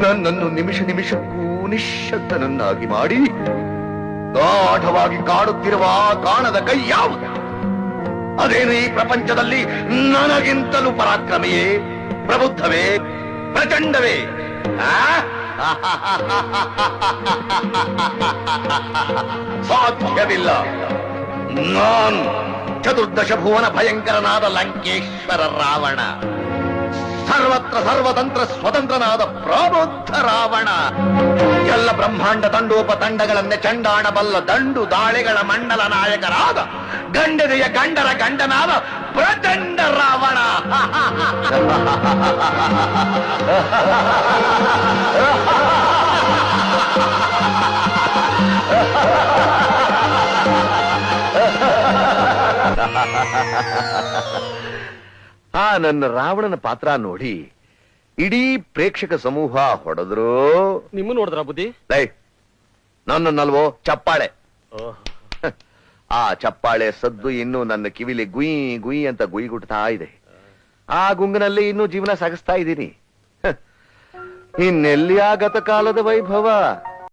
ನನ್ನನ್ನು ನಿಮಿಷ ನಿಮಿಷಕ್ಕೂ ನಿಶ್ಶಬ್ದನನ್ನಾಗಿ ಮಾಡಿ ಗಾಢವಾಗಿ ಕಾಡುತ್ತಿರುವ ಕಾಣದ ಕೈ ಯಾವುದು? ಅದೇನು ಈ ಪ್ರಪಂಚದಲ್ಲಿ ನನಗಿಂತಲೂ ಪರಾಕ್ರಮಿಯೇ, ಪ್ರಬುದ್ಧವೇ, ಪ್ರಚಂಡವೇ? ಸಾಧ್ಯವಿಲ್ಲ. ನಾನು ಚತುರ್ದಶ ಭುವನ ಭಯಂಕರನಾದ ಲಂಕೇಶ್ವರ ರಾವಣ, ಸರ್ವತ್ರ ಸರ್ವತಂತ್ರ ಸ್ವತಂತ್ರನಾದ ಪ್ರಬುದ್ಧ ರಾವಣ, ಎಲ್ಲ ಬ್ರಹ್ಮಾಂಡ ತಂಡೋಪತಂಡಗಳನ್ನೇ ಚಂಡಾಡಬಲ್ಲ ದಂಡು ದಾಳಿಗಳ ಮಂಡಲ ನಾಯಕರಾದ ಗಂಡದೆಯ ಗಂಡರ ಗಂಡನಾದ ಪ್ರಚಂಡ ರಾವಣ. ಆ ನನ್ನ ರಾವಣನ ಪಾತ್ರ ನೋಡಿ ಇಡೀ ಪ್ರೇಕ್ಷಕ ಸಮೂಹ ಹೊಡೆದ್ರು. ನಿಮ್ಮ ನೋಡಿದ್ರ ಬುದ್ಧಿ? ನನ್ನಲ್ವೋ ಚಪ್ಪಾಳೆ. ಆ ಚಪ್ಪಾಳೆ ಸದ್ದು ಇನ್ನು ನನ್ನ ಕಿವಿಲಿ ಗುಯಿ ಗುಯಿ ಅಂತ ಗುಯಿಗುಟ್ತಾ ಇದೆ. ಆ ಗುಂಗಿನಲ್ಲಿ ಇನ್ನೂ ಜೀವನ ಸಾಗಿಸ್ತಾ ಇದ್ದೀನಿ. ಇನ್ನೆಲ್ಲಿ ಆಗತ ಕಾಲದ ವೈಭವ.